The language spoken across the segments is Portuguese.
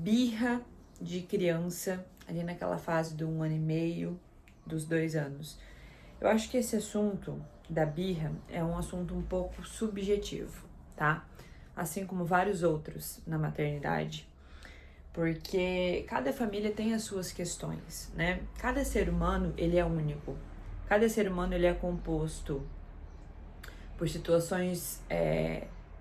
birra de criança, ali naquela fase do 1 ano e meio, dos 2 anos. Eu acho que esse assunto da birra é um assunto um pouco subjetivo, tá? Assim como vários outros na maternidade, porque cada família tem as suas questões, né? Cada ser humano, ele é único. Cada ser humano, ele é composto por situações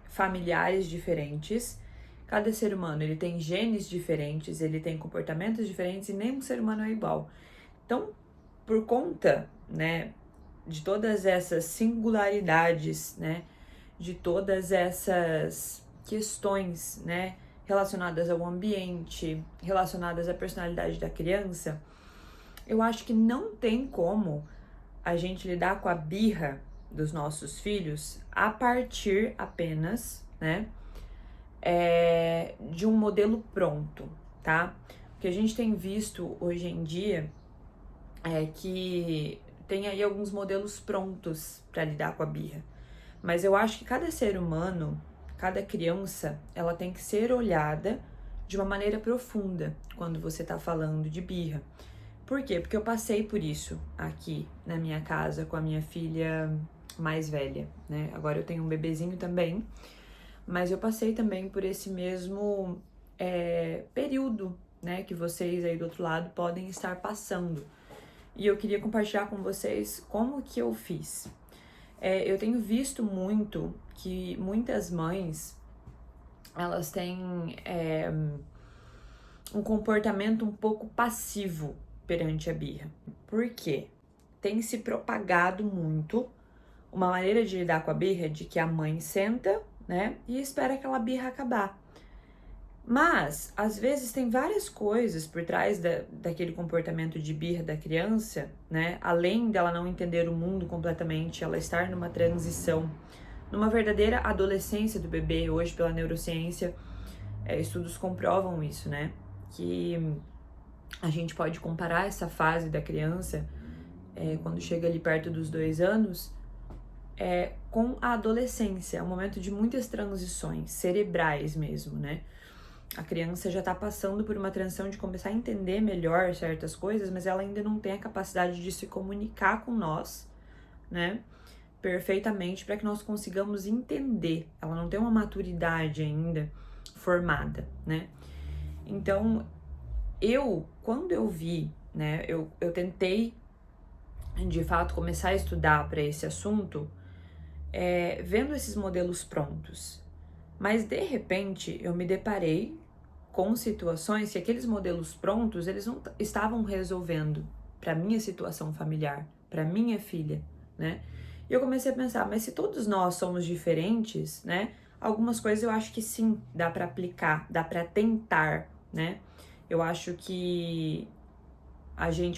familiares diferentes. Cada ser humano, ele tem genes diferentes, ele tem comportamentos diferentes e nenhum ser humano é igual. Então, por conta, né, de todas essas singularidades, né, de todas essas questões, né, relacionadas ao ambiente, relacionadas à personalidade da criança, eu acho que não tem como a gente lidar com a birra dos nossos filhos a partir apenas, né, de um modelo pronto, tá? O que a gente tem visto hoje em dia é que tem aí alguns modelos prontos para lidar com a birra. Mas eu acho que cada ser humano, cada criança, ela tem que ser olhada de uma maneira profunda quando você tá falando de birra. Por quê? Porque eu passei por isso aqui na minha casa com a minha filha mais velha, né? Agora eu tenho um bebezinho também, mas eu passei também por esse mesmo período, né? Que vocês aí do outro lado podem estar passando. E eu queria compartilhar com vocês como que eu fiz. Eu tenho visto muito que muitas mães, elas têm um comportamento um pouco passivo perante a birra. Por quê? Tem se propagado muito uma maneira de lidar com a birra de que a mãe senta, né, e espera aquela birra acabar. Mas, às vezes, tem várias coisas por trás daquele comportamento de birra da criança, né? Além dela não entender o mundo completamente, ela estar numa transição, numa verdadeira adolescência do bebê. Hoje, pela neurociência, estudos comprovam isso, né? Que a gente pode comparar essa fase da criança, quando chega ali perto dos 2 anos, com a adolescência. É um momento de muitas transições cerebrais mesmo, né? A criança já tá passando por uma transição de começar a entender melhor certas coisas, mas ela ainda não tem a capacidade de se comunicar com nós, né, perfeitamente para que nós consigamos entender. Ela não tem uma maturidade ainda formada, né? Então, quando eu vi, né, eu tentei, de fato, começar a estudar para esse assunto, vendo esses modelos prontos. Mas, de repente, eu me deparei com situações que aqueles modelos prontos, eles não estavam resolvendo para minha situação familiar, para minha filha, né? E eu comecei a pensar, mas se todos nós somos diferentes, né? Algumas coisas eu acho que sim, dá para aplicar, dá para tentar, né? Eu acho que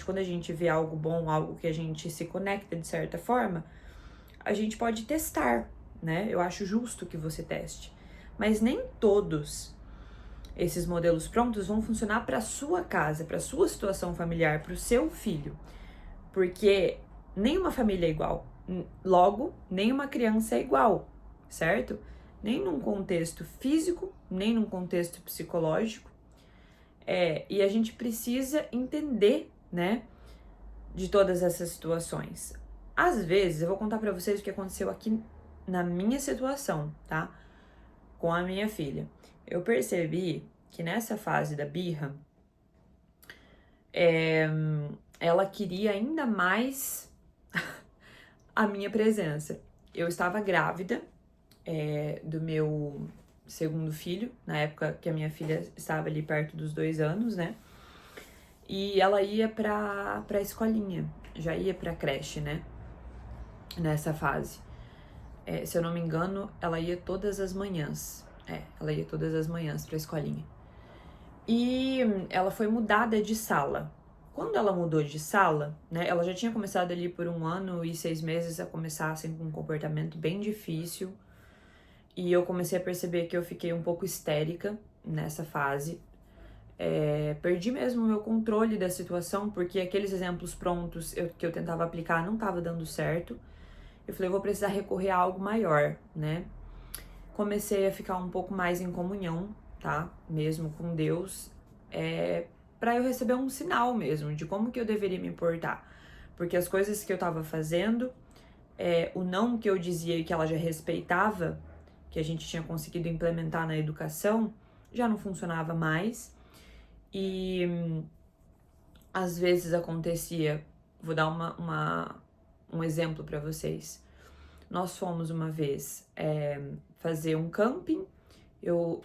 quando a gente vê algo bom, algo que a gente se conecta de certa forma, a gente pode testar, né? Eu acho justo que você teste. Mas nem todos esses modelos prontos vão funcionar para sua casa, para sua situação familiar, para o seu filho, porque nenhuma família é igual. Logo, nenhuma criança é igual, certo? Nem num contexto físico, nem num contexto psicológico. E a gente precisa entender, né, de todas essas situações. Às vezes, eu vou contar para vocês o que aconteceu aqui na minha situação, tá? Com a minha filha. Eu percebi que nessa fase da birra, ela queria ainda mais a minha presença. Eu estava grávida do meu segundo filho, na época que a minha filha estava ali perto dos 2 anos, né? E ela ia pra escolinha, já ia pra creche, né? Nessa fase. Se eu não me engano, ela ia todas as manhãs. Ela ia todas as manhãs pra escolinha. E ela foi mudada de sala. Quando ela mudou de sala, né, ela já tinha começado ali por 1 ano e 6 meses a começar assim com um comportamento bem difícil. E eu comecei a perceber que eu fiquei um pouco histérica nessa fase. Perdi mesmo o meu controle da situação, porque aqueles exemplos prontos que eu tentava aplicar não estava dando certo. Eu falei, eu vou precisar recorrer a algo maior, né? Comecei a ficar um pouco mais em comunhão, tá? Mesmo com Deus. para eu receber um sinal mesmo de como que eu deveria me importar. Porque as coisas que eu tava fazendo, o não que eu dizia e que ela já respeitava, que a gente tinha conseguido implementar na educação, já não funcionava mais. E às vezes acontecia, vou dar um exemplo para vocês. Nós fomos uma vez fazer um camping, eu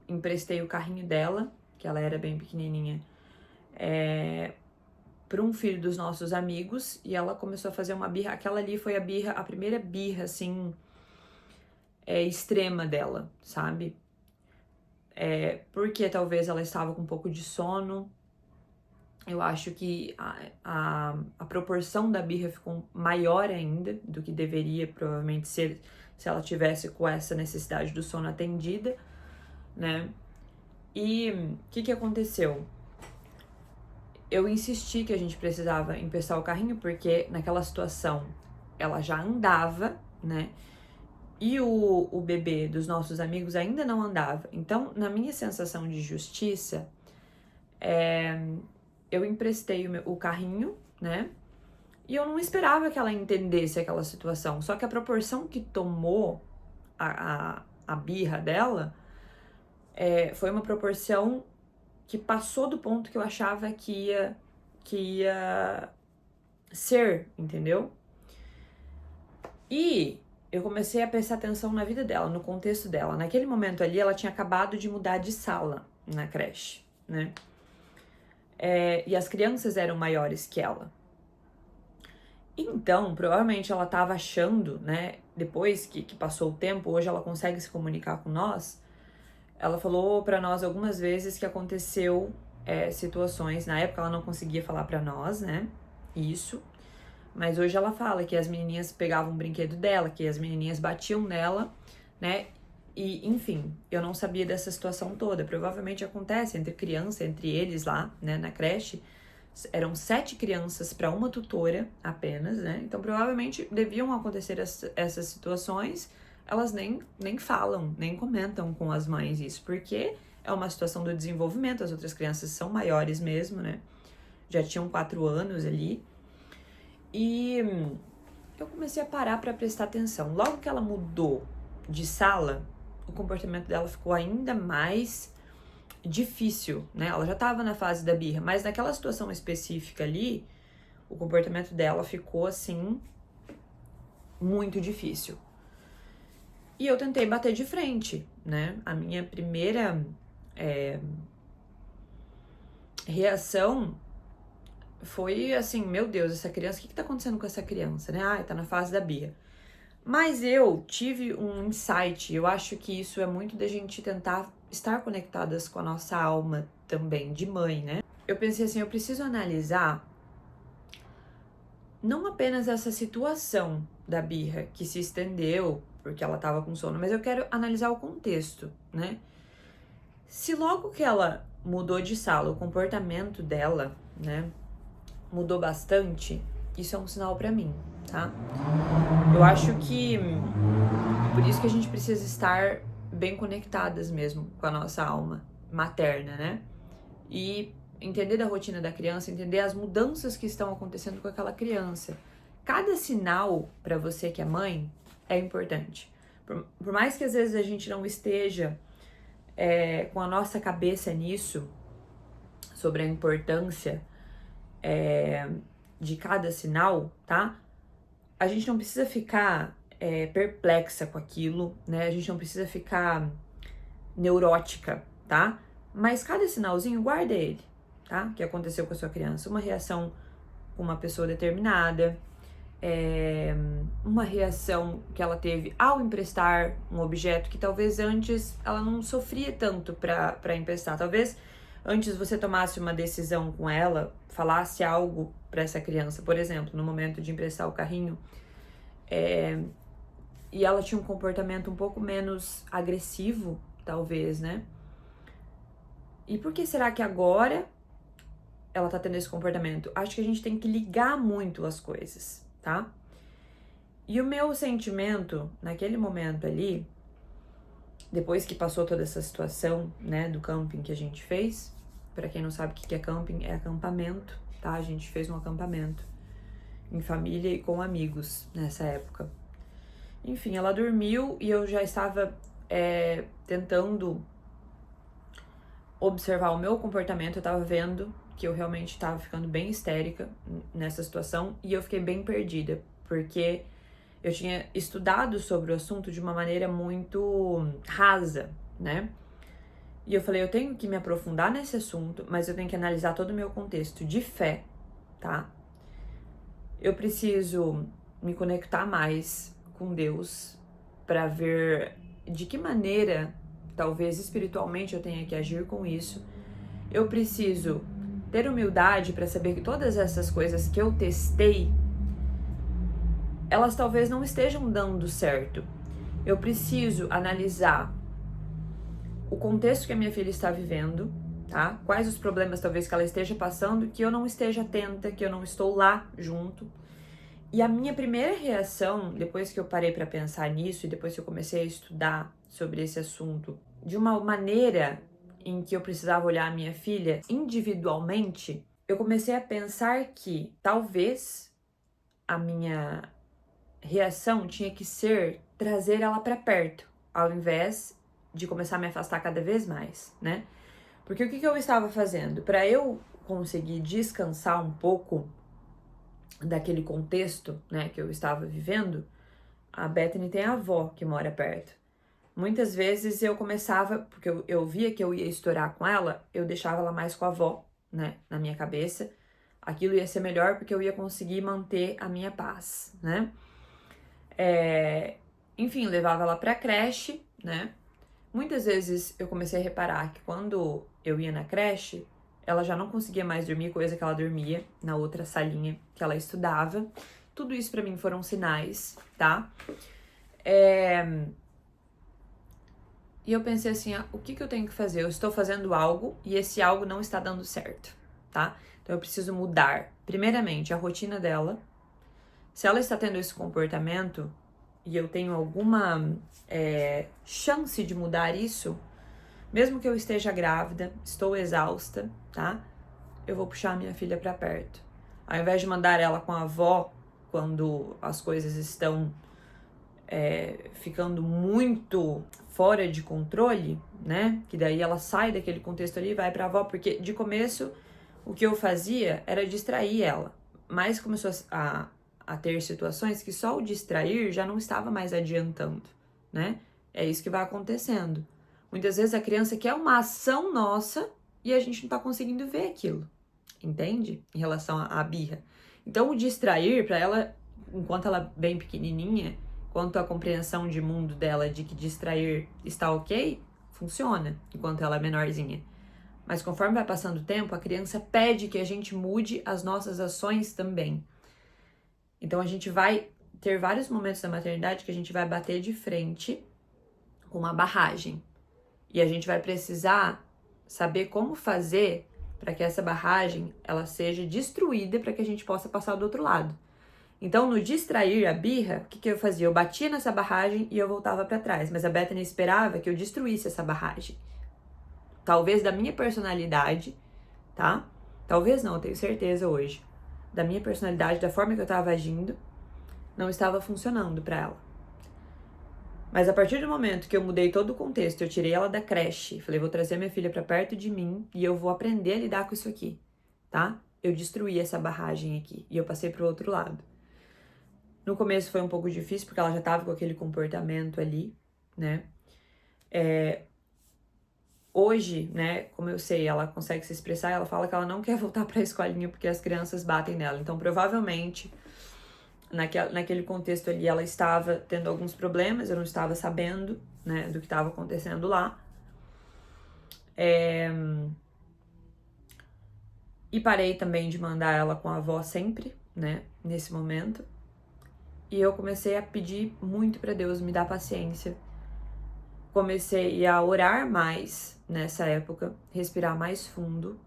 emprestei o carrinho dela, que ela era bem pequenininha, para um filho dos nossos amigos, e ela começou a fazer uma birra. Aquela ali foi a primeira birra, assim, extrema dela, sabe? Porque talvez ela estava com um pouco de sono. Eu acho que a proporção da birra ficou maior ainda do que deveria provavelmente ser se ela tivesse com essa necessidade do sono atendida, né? E o que aconteceu? Eu insisti que a gente precisava emprestar o carrinho, porque naquela situação ela já andava, né? E o bebê dos nossos amigos ainda não andava. Então, na minha sensação de justiça, eu emprestei o carrinho, né? E eu não esperava que ela entendesse aquela situação. Só que a proporção que tomou a birra dela foi uma proporção que passou do ponto que eu achava que ia ser, entendeu? E eu comecei a prestar atenção na vida dela, no contexto dela. Naquele momento ali, ela tinha acabado de mudar de sala na creche, né? E as crianças eram maiores que ela. Então, provavelmente ela estava achando, né? Depois que passou o tempo, hoje ela consegue se comunicar com nós. Ela falou para nós algumas vezes que aconteceu situações. Na época ela não conseguia falar para nós, né? Isso. Mas hoje ela fala que as menininhas pegavam o brinquedo dela, que as menininhas batiam nela, né? E, enfim, eu não sabia dessa situação toda. Provavelmente acontece entre criança, entre eles lá, né, na creche. Eram 7 crianças para uma tutora apenas, né? Então, provavelmente deviam acontecer essas situações. Elas nem falam, nem comentam com as mães isso, porque é uma situação do desenvolvimento. As outras crianças são maiores mesmo, né? Já tinham 4 anos ali. E eu comecei a parar para prestar atenção. Logo que ela mudou de sala, o comportamento dela ficou ainda mais difícil, né? Ela já estava na fase da birra, mas naquela situação específica ali, o comportamento dela ficou assim muito difícil. E eu tentei bater de frente, né? A minha primeira reação foi assim, meu Deus, essa criança, o que tá acontecendo com essa criança, né? Tá na fase da birra. Mas eu tive um insight, eu acho que isso é muito da gente tentar estar conectadas com a nossa alma também, de mãe, né? Eu pensei assim, eu preciso analisar não apenas essa situação da birra que se estendeu porque ela tava com sono, mas eu quero analisar o contexto, né? Se logo que ela mudou de sala, o comportamento dela, né, mudou bastante, isso é um sinal pra mim, tá? Eu acho que por isso que a gente precisa estar bem conectadas mesmo com a nossa alma materna, né? E entender da rotina da criança, entender as mudanças que estão acontecendo com aquela criança. Cada sinal para você que é mãe é importante. Por mais que às vezes a gente não esteja com a nossa cabeça nisso, sobre a importância de cada sinal, tá? A gente não precisa ficar perplexa com aquilo, né? A gente não precisa ficar neurótica, tá? Mas cada sinalzinho, guarda ele, tá? Que aconteceu com a sua criança. Uma reação com uma pessoa determinada, uma reação que ela teve ao emprestar um objeto que talvez antes ela não sofria tanto para emprestar. Talvez antes você tomasse uma decisão com ela, falasse algo para essa criança, por exemplo, no momento de emprestar o carrinho, e ela tinha um comportamento um pouco menos agressivo, talvez, né? E por que será que agora ela tá tendo esse comportamento? Acho que a gente tem que ligar muito as coisas, tá? E o meu sentimento, naquele momento ali, depois que passou toda essa situação, né, do camping que a gente fez, Pra quem não sabe o que é camping, é acampamento, tá? A gente fez um acampamento em família e com amigos nessa época. Enfim, ela dormiu e eu já estava tentando observar o meu comportamento. Eu tava vendo que eu realmente tava ficando bem histérica nessa situação e eu fiquei bem perdida, porque eu tinha estudado sobre o assunto de uma maneira muito rasa, né? E eu falei, eu tenho que me aprofundar nesse assunto, mas eu tenho que analisar todo o meu contexto de fé, tá? Eu preciso me conectar mais com Deus para ver de que maneira, talvez espiritualmente, eu tenha que agir com isso. Eu preciso ter humildade para saber que todas essas coisas que eu testei, elas talvez não estejam dando certo. Eu preciso analisar o contexto que a minha filha está vivendo, tá? Quais os problemas talvez que ela esteja passando, que eu não esteja atenta, que eu não estou lá junto. E a minha primeira reação, depois que eu parei para pensar nisso e depois que eu comecei a estudar sobre esse assunto, de uma maneira em que eu precisava olhar a minha filha individualmente, eu comecei a pensar que talvez a minha reação tinha que ser trazer ela para perto, ao invés de começar a me afastar cada vez mais, né? Porque o que eu estava fazendo? Para eu conseguir descansar um pouco daquele contexto, né, que eu estava vivendo, a Bethany tem a avó que mora perto. Muitas vezes eu começava, porque eu via que eu ia estourar com ela, eu deixava ela mais com a avó, né, na minha cabeça. Aquilo ia ser melhor porque eu ia conseguir manter a minha paz, né? Enfim, levava ela pra creche, né? Muitas vezes eu comecei a reparar que quando eu ia na creche, ela já não conseguia mais dormir, coisa que ela dormia na outra salinha que ela estudava. Tudo isso pra mim foram sinais, tá? E eu pensei assim, o que eu tenho que fazer? Eu estou fazendo algo e esse algo não está dando certo, tá? Então eu preciso mudar, primeiramente, a rotina dela. Se ela está tendo esse comportamento e eu tenho alguma chance de mudar isso, mesmo que eu esteja grávida, estou exausta, tá? Eu vou puxar a minha filha pra perto. Ao invés de mandar ela com a avó quando as coisas estão ficando muito fora de controle, né? Que daí ela sai daquele contexto ali e vai pra avó, porque de começo o que eu fazia era distrair ela. Mas começou a ter situações que só o distrair já não estava mais adiantando, né? É isso que vai acontecendo. Muitas vezes a criança quer uma ação nossa e a gente não tá conseguindo ver aquilo, entende? Em relação à birra. Então o distrair para ela, enquanto ela é bem pequenininha, quanto a compreensão de mundo dela de que distrair está ok, funciona, enquanto ela é menorzinha. Mas conforme vai passando o tempo, a criança pede que a gente mude as nossas ações também. Então a gente vai ter vários momentos da maternidade que a gente vai bater de frente com uma barragem. E a gente vai precisar saber como fazer para que essa barragem ela seja destruída para que a gente possa passar do outro lado. Então, no distrair a birra, o que eu fazia? Eu batia nessa barragem e eu voltava para trás. Mas a Bethany esperava que eu destruísse essa barragem. Talvez da minha personalidade, tá? Talvez não, eu tenho certeza hoje. Da minha personalidade, da forma que eu tava agindo, não estava funcionando para ela. Mas a partir do momento que eu mudei todo o contexto, eu tirei ela da creche, falei, vou trazer minha filha para perto de mim e eu vou aprender a lidar com isso aqui, tá? Eu destruí essa barragem aqui e eu passei pro outro lado. No começo foi um pouco difícil porque ela já tava com aquele comportamento ali, né? Hoje, né, como eu sei, ela consegue se expressar, ela fala que ela não quer voltar pra escolinha porque as crianças batem nela. Então, provavelmente, naquele contexto ali, ela estava tendo alguns problemas, eu não estava sabendo, né, do que estava acontecendo lá. E parei também de mandar ela com a avó sempre, né, nesse momento. E eu comecei a pedir muito pra Deus me dar paciência. Comecei a orar mais nessa época, respirar mais fundo,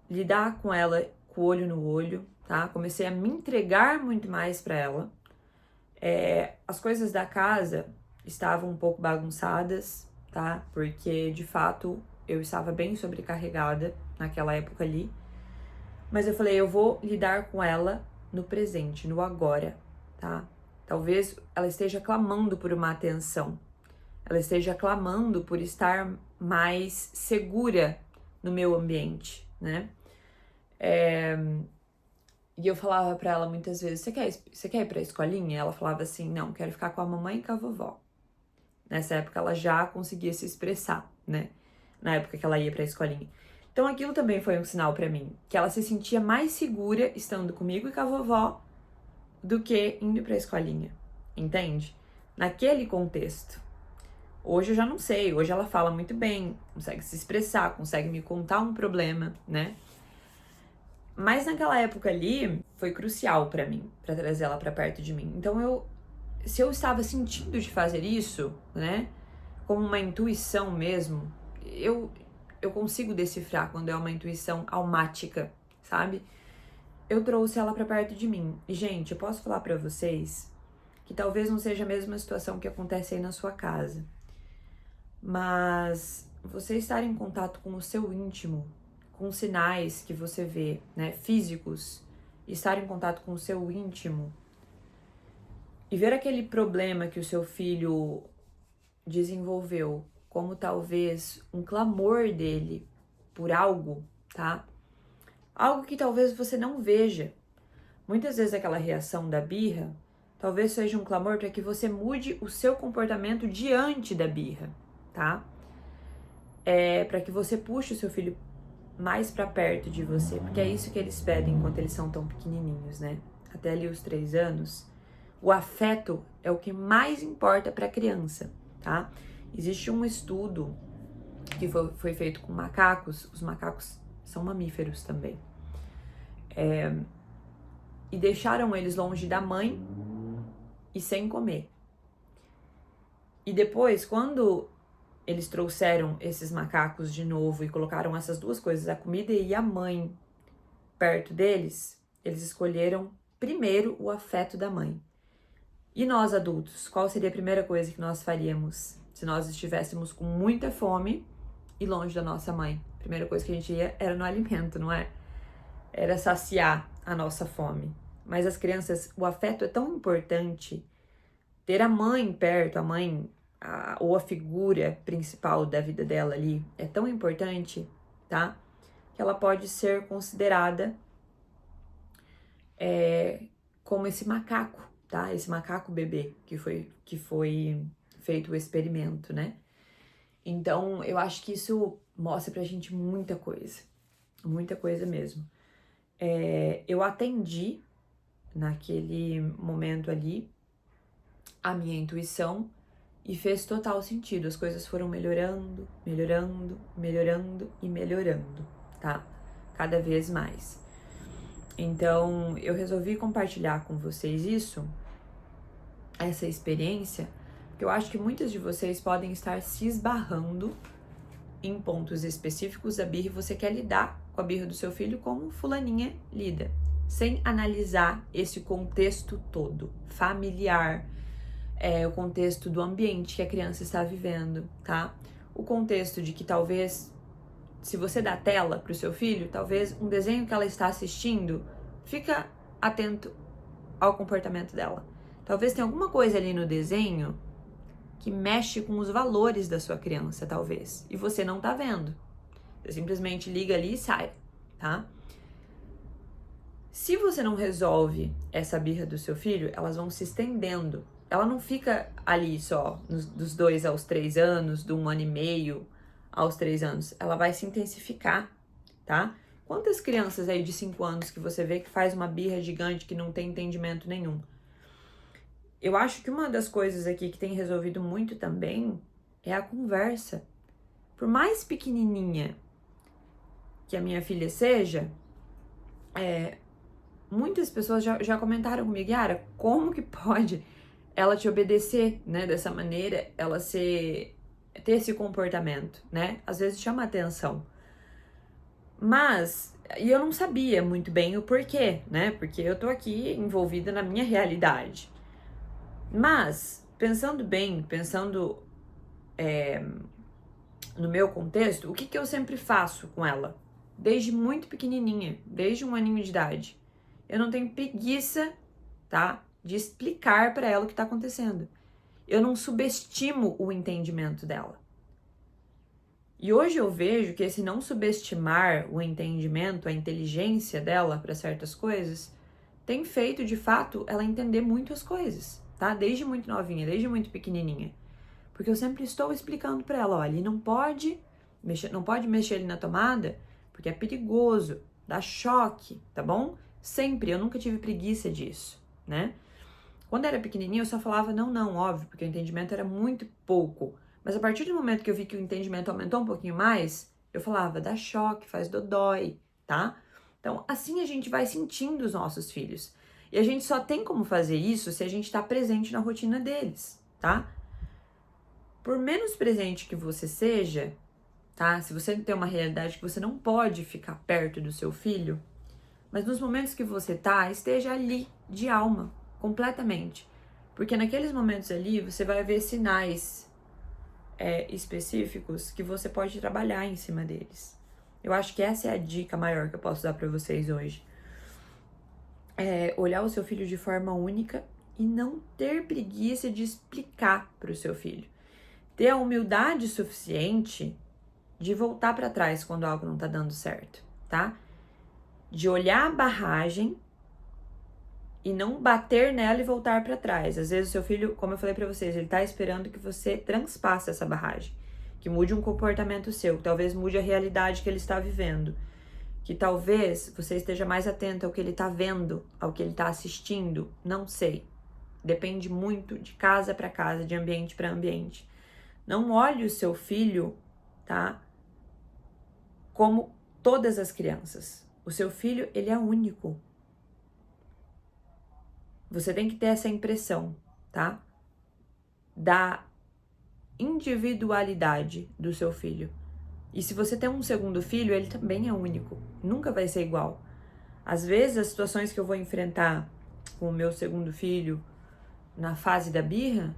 lidar com ela com o olho no olho, tá? Comecei a me entregar muito mais pra ela. As coisas da casa estavam um pouco bagunçadas, tá? Porque, de fato, eu estava bem sobrecarregada naquela época ali. Mas eu falei, eu vou lidar com ela no presente, no agora, tá? Talvez ela esteja clamando por uma atenção. Ela esteja clamando por estar mais segura no meu ambiente, né? E eu falava pra ela muitas vezes, você quer ir pra escolinha? Ela falava assim, não, quero ficar com a mamãe e com a vovó. Nessa época ela já conseguia se expressar, né? Na época que ela ia pra escolinha. Então aquilo também foi um sinal pra mim, que ela se sentia mais segura estando comigo e com a vovó do que indo pra escolinha, entende? Naquele contexto. Hoje eu já não sei, hoje ela fala muito bem, consegue se expressar, consegue me contar um problema, né? Mas naquela época ali foi crucial pra mim, pra trazer ela pra perto de mim. Então se eu estava sentindo de fazer isso, né, como uma intuição mesmo, eu consigo decifrar quando é uma intuição almática, sabe? Eu trouxe ela pra perto de mim. E, gente, eu posso falar pra vocês que talvez não seja a mesma situação que acontece aí na sua casa, mas você estar em contato com o seu íntimo, com sinais que você vê, né, físicos, estar em contato com o seu íntimo e ver aquele problema que o seu filho desenvolveu como talvez um clamor dele por algo, tá? Algo que talvez você não veja. Muitas vezes aquela reação da birra talvez seja um clamor para que você mude o seu comportamento diante da birra, tá? Para que você puxe o seu filho mais para perto de você, porque é isso que eles pedem enquanto eles são tão pequenininhos, né? Até ali os 3 anos, o afeto é o que mais importa para a criança, tá? Existe um estudo que foi feito com macacos, os macacos são mamíferos também, e deixaram eles longe da mãe e sem comer. E depois, quando eles trouxeram esses macacos de novo e colocaram essas duas coisas, a comida e a mãe, perto deles, eles escolheram primeiro o afeto da mãe. E nós adultos, qual seria a primeira coisa que nós faríamos se nós estivéssemos com muita fome e longe da nossa mãe? A primeira coisa que a gente ia era no alimento, não é? Era saciar a nossa fome. Mas as crianças, o afeto é tão importante, ter a mãe perto, a mãe ou a figura principal da vida dela ali é tão importante, tá? Que ela pode ser considerada como esse macaco, tá? Esse macaco bebê que foi feito o experimento, né? Então, eu acho que isso mostra pra gente muita coisa mesmo. Eu atendi naquele momento ali a minha intuição e fez total sentido. As coisas foram melhorando, melhorando, melhorando e melhorando, tá? Cada vez mais. Então, eu resolvi compartilhar com vocês essa experiência, porque eu acho que muitas de vocês podem estar se esbarrando em pontos específicos da birra e você quer lidar com a birra do seu filho como fulaninha lida, sem analisar esse contexto todo, familiar, o contexto do ambiente que a criança está vivendo, tá? O contexto de que talvez, se você dá tela para o seu filho, talvez um desenho que ela está assistindo, fica atento ao comportamento dela. Talvez tenha alguma coisa ali no desenho que mexe com os valores da sua criança, talvez, e você não tá vendo. Você simplesmente liga ali e sai, tá? Se você não resolve essa birra do seu filho, elas vão se estendendo. Ela não fica ali só dos 2 aos 3 anos, do 1 ano e meio aos 3 anos. Ela vai se intensificar, tá? Quantas crianças aí de 5 anos que você vê que faz uma birra gigante que não tem entendimento nenhum? Eu acho que uma das coisas aqui que tem resolvido muito também é a conversa. Por mais pequenininha que a minha filha seja, muitas pessoas já comentaram comigo, Yara, como que pode ela te obedecer, né, dessa maneira, ela ter esse comportamento, né? Às vezes chama atenção. Mas, e eu não sabia muito bem o porquê, né? Porque eu tô aqui envolvida na minha realidade. Mas, pensando bem, no meu contexto, o que que eu sempre faço com ela? Desde muito pequenininha, desde 1 aninho de idade. Eu não tenho preguiça, tá? De explicar para ela o que tá acontecendo. Eu não subestimo o entendimento dela. E hoje eu vejo que esse não subestimar o entendimento, a inteligência dela para certas coisas, tem feito de fato ela entender muito as coisas, tá? Desde muito novinha, desde muito pequenininha. Porque eu sempre estou explicando para ela, olha, não pode mexer ali na tomada, porque é perigoso, dá choque, tá bom? Sempre, eu nunca tive preguiça disso, né? Quando era pequenininha, eu só falava não, óbvio, porque o entendimento era muito pouco. Mas a partir do momento que eu vi que o entendimento aumentou um pouquinho mais, eu falava, dá choque, faz dodói, tá? Então, assim a gente vai sentindo os nossos filhos. E a gente só tem como fazer isso se a gente tá presente na rotina deles, tá? Por menos presente que você seja, tá? Se você tem uma realidade que você não pode ficar perto do seu filho, mas nos momentos que você tá, esteja ali, de alma, completamente. Porque naqueles momentos ali, você vai ver sinais específicos que você pode trabalhar em cima deles. Eu acho que essa é a dica maior que eu posso dar pra vocês hoje. É olhar o seu filho de forma única e não ter preguiça de explicar pro seu filho. Ter a humildade suficiente de voltar para trás quando algo não tá dando certo, tá? De olhar a barragem e não bater nela e voltar para trás. Às vezes o seu filho, como eu falei para vocês, ele tá esperando que você transpasse essa barragem, que mude um comportamento seu, que talvez mude a realidade que ele está vivendo, que talvez você esteja mais atento ao que ele tá vendo, ao que ele tá assistindo, não sei. Depende muito de casa para casa, de ambiente para ambiente. Não olhe o seu filho, tá? Como todas as crianças. O seu filho, ele é único. Você tem que ter essa impressão, tá? Da individualidade do seu filho. E se você tem um segundo filho, ele também é único. Nunca vai ser igual. Às vezes, as situações que eu vou enfrentar com o meu segundo filho na fase da birra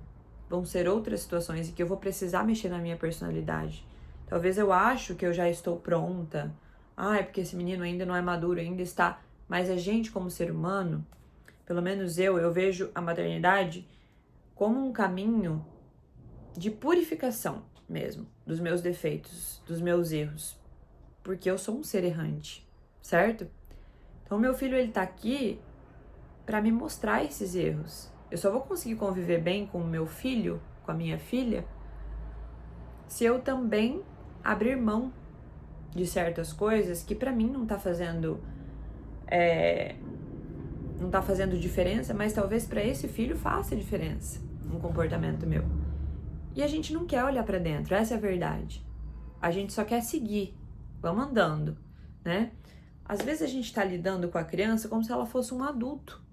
vão ser outras situações em que eu vou precisar mexer na minha personalidade. Talvez eu acho que eu já estou pronta. É porque esse menino ainda não é maduro, ainda está. Mas a gente, como ser humano, pelo menos eu vejo a maternidade como um caminho de purificação mesmo, dos meus defeitos, dos meus erros. Porque eu sou um ser errante, certo? Então, meu filho, ele tá aqui para me mostrar esses erros. Eu só vou conseguir conviver bem com o meu filho, com a minha filha, se eu também abrir mão de certas coisas que para mim não tá fazendo diferença, mas talvez para esse filho faça diferença um comportamento meu. E a gente não quer olhar para dentro, essa é a verdade. A gente só quer seguir, vamos andando, né? Às vezes a gente tá lidando com a criança como se ela fosse um adulto,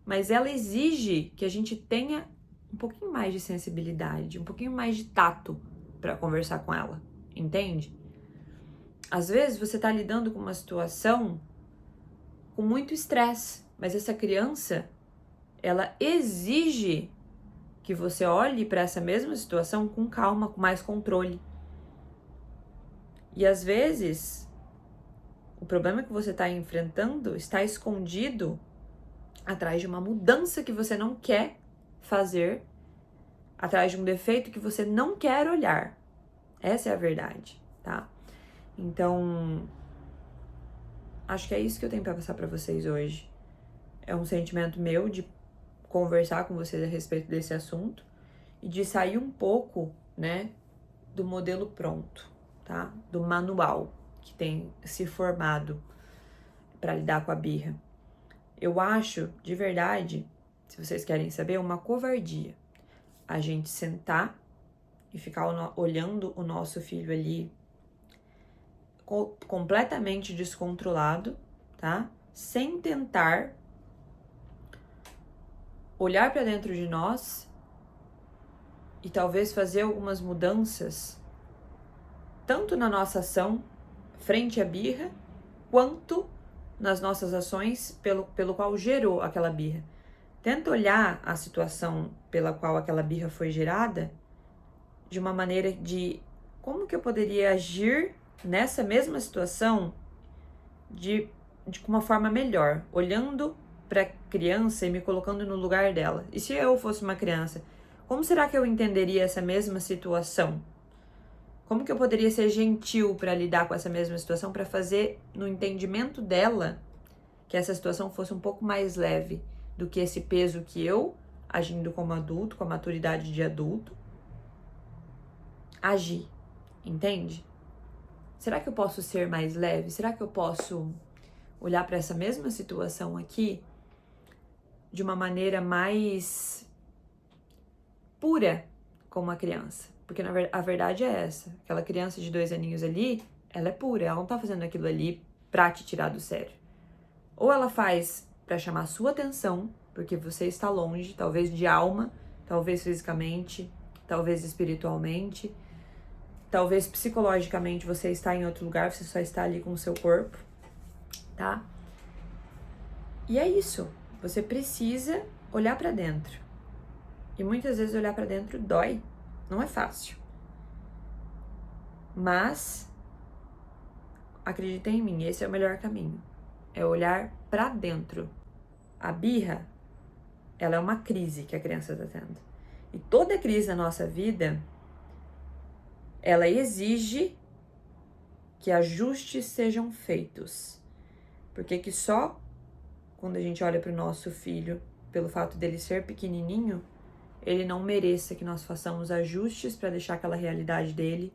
mas ela exige que a gente tenha um pouquinho mais de sensibilidade, um pouquinho mais de tato para conversar com ela, entende? Às vezes você tá lidando com uma situação com muito estresse, mas essa criança, ela exige que você olhe para essa mesma situação com calma, com mais controle. E às vezes, o problema que você está enfrentando está escondido atrás de uma mudança que você não quer fazer, atrás de um defeito que você não quer olhar. Essa é a verdade, tá? Então, acho que é isso que eu tenho para passar para vocês hoje. É um sentimento meu de conversar com vocês a respeito desse assunto e de sair um pouco, né, do modelo pronto, tá? Do manual que tem se formado para lidar com a birra. Eu acho, de verdade, se vocês querem saber, uma covardia a gente sentar e ficar olhando o nosso filho ali completamente descontrolado, tá? Sem tentar olhar para dentro de nós e talvez fazer algumas mudanças, tanto na nossa ação frente à birra, quanto nas nossas ações pelo qual gerou aquela birra. Tenta olhar a situação pela qual aquela birra foi gerada de uma maneira de como que eu poderia agir nessa mesma situação de uma forma melhor, olhando para a criança e me colocando no lugar dela. E se eu fosse uma criança, como será que eu entenderia essa mesma situação? Como que eu poderia ser gentil para lidar com essa mesma situação, para fazer no entendimento dela que essa situação fosse um pouco mais leve do que esse peso que eu, agindo como adulto, com a maturidade de adulto, agi, entende? Será que eu posso ser mais leve? Será que eu posso olhar para essa mesma situação aqui de uma maneira mais pura como a criança? Porque a verdade é essa, aquela criança de 2 aninhos ali, ela é pura, ela não tá fazendo aquilo ali pra te tirar do sério. Ou ela faz pra chamar a sua atenção, porque você está longe, talvez de alma, talvez fisicamente, talvez espiritualmente, talvez psicologicamente você está em outro lugar, você só está ali com o seu corpo, tá? E é isso, você precisa olhar pra dentro. E muitas vezes olhar pra dentro dói, não é fácil. Mas, acredita em mim, esse é o melhor caminho. É olhar pra dentro. A birra, ela é uma crise que a criança tá tendo. E toda crise na nossa vida, ela exige que ajustes sejam feitos. Porque que só quando a gente olha pro nosso filho, pelo fato dele ser pequenininho, ele não mereça que nós façamos ajustes para deixar aquela realidade dele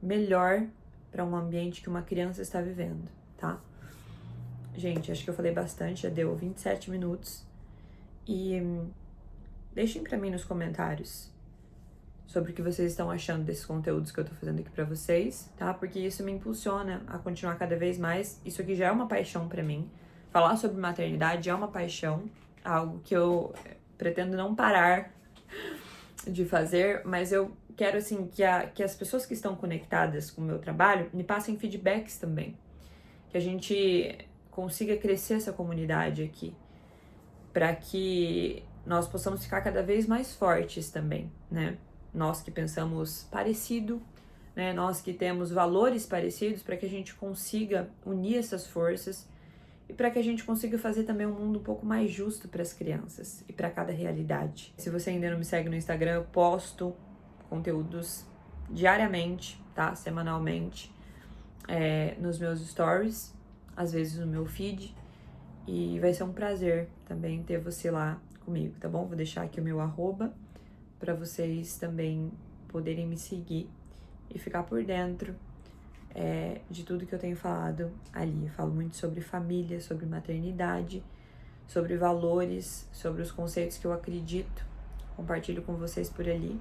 melhor para um ambiente que uma criança está vivendo, tá? Gente, acho que eu falei bastante, já deu 27 minutos. E deixem para mim nos comentários sobre o que vocês estão achando desses conteúdos que eu tô fazendo aqui para vocês, tá? Porque isso me impulsiona a continuar cada vez mais. Isso aqui já é uma paixão para mim. Falar sobre maternidade é uma paixão, algo que eu pretendo não parar de fazer, mas eu quero, assim, que as pessoas que estão conectadas com o meu trabalho me passem feedbacks também. Que a gente consiga crescer essa comunidade aqui, para que nós possamos ficar cada vez mais fortes também, né? Nós que pensamos parecido, né? Nós que temos valores parecidos, para que a gente consiga unir essas forças e para que a gente consiga fazer também um mundo um pouco mais justo para as crianças e para cada realidade. Se você ainda não me segue no Instagram, eu posto conteúdos diariamente, tá? Semanalmente, nos meus stories, às vezes no meu feed, e vai ser um prazer também ter você lá comigo, tá bom? Vou deixar aqui o meu @ para vocês também poderem me seguir e ficar por dentro de tudo que eu tenho falado ali. Eu falo muito sobre família, sobre maternidade, sobre valores, sobre os conceitos que eu acredito. Compartilho com vocês por ali.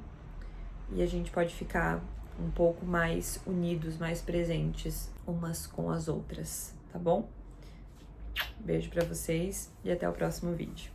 E a gente pode ficar um pouco mais unidos, mais presentes umas com as outras, tá bom? Beijo pra vocês e até o próximo vídeo.